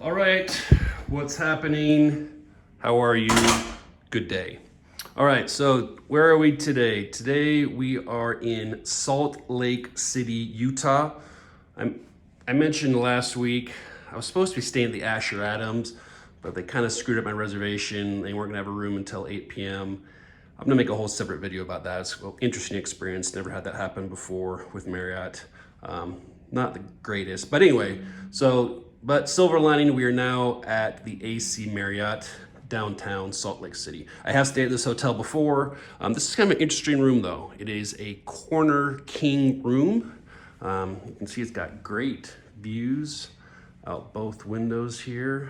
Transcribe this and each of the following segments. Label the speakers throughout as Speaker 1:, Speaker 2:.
Speaker 1: All right, what's happening? How are you? Good day. All right, so where are we today? Today we are in Salt Lake City, Utah. I mentioned last week I was supposed to be staying at the Asher Adams, but they kind of screwed up my reservation. They weren't gonna have a room until 8 p.m. I'm gonna make a whole separate video about that. It's an interesting experience. Never had that happen before with Marriott. Not the greatest, but anyway, but silver lining, we are now at the AC Marriott Downtown, Salt Lake City. I have stayed at this hotel before. This is kind of an interesting room though. It is a corner king room. You can see it's got great views out both windows here.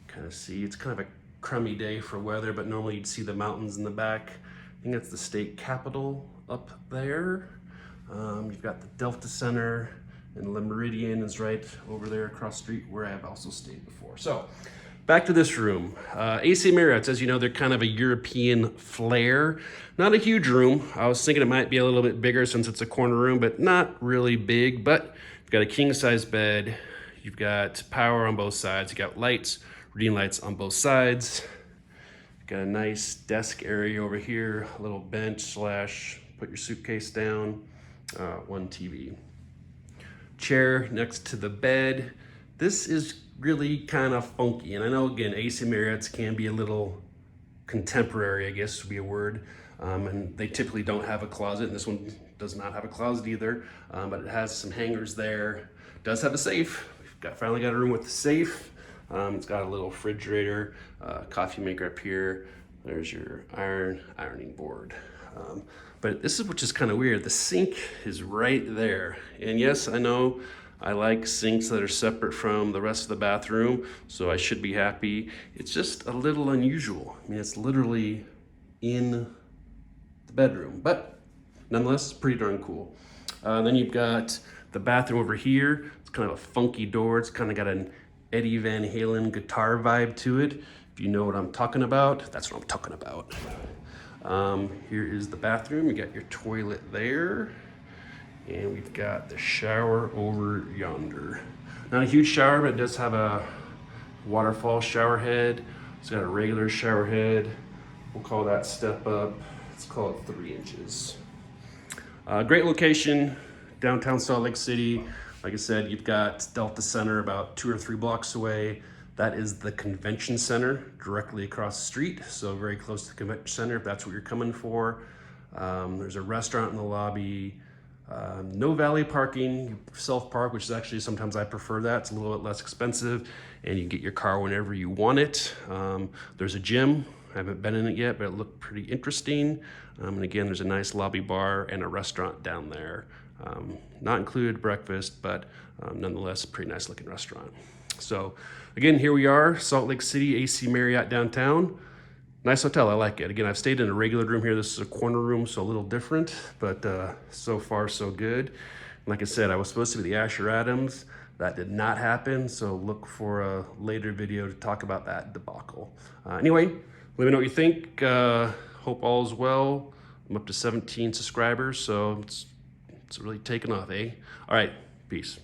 Speaker 1: Kind of see, it's kind of a crummy day for weather, but normally you'd see the mountains in the back. I think that's the state capitol up there. You've got the Delta Center, and Le Meridian is right over there across the street where I have also stayed before. So back to this room. AC Marriott's, as you know, they're kind of a European flair. Not a huge room. I was thinking it might be a little bit bigger since it's a corner room, but not really big. But you've got a king size bed. You've got power on both sides. You got lights, reading lights on both sides. You've got a nice desk area over here, a little bench slash put your suitcase down, one TV. Chair next to the bed. This is really kind of funky. And I know, again, AC Marriott's can be a little contemporary, I guess would be a word. And they typically don't have a closet. And this one does not have a closet either, but it has some hangers there. It does have a safe. We've finally got a room with a safe. It's got a little refrigerator, coffee maker up here. There's your ironing board. But this is which is kind of weird. The sink is right there. And yes, I know I like sinks that are separate from the rest of the bathroom, so I should be happy. It's just a little unusual. I mean, it's literally in the bedroom, but nonetheless, pretty darn cool. Then you've got the bathroom over here. It's kind of a funky door. It's kind of got an Eddie Van Halen guitar vibe to it. If you know what I'm talking about, that's what I'm talking about. Here is the bathroom. You got your toilet there. And we've got the shower over yonder. Not a huge shower, but it does have a waterfall shower head. It's got a regular shower head. We'll call that step up. Let's call it 3 inches. Great location, downtown Salt Lake City. Like I said, you've got Delta Center about 2 or 3 blocks away. That is the convention center directly across the street. So very close to the convention center if that's what you're coming for. There's a restaurant in the lobby. No valet parking, self-park, which is actually sometimes I prefer that. It's a little bit less expensive and you get your car whenever you want it. There's a gym. I haven't been in it yet, but it looked pretty interesting. And again, there's a nice lobby bar and a restaurant down there. Not included breakfast, but nonetheless, a pretty nice looking restaurant. So again, here we are, Salt Lake City, AC Marriott Downtown. Nice hotel, I like it. Again, I've stayed in a regular room here. This is a corner room, so a little different, but so far so good. Like I said, I was supposed to be the Asher Adams. That did not happen, so look for a later video to talk about that debacle. Anyway, let me know what you think. Hope all is well. I'm up to 17 subscribers, so it's really taken off, eh? All right, peace.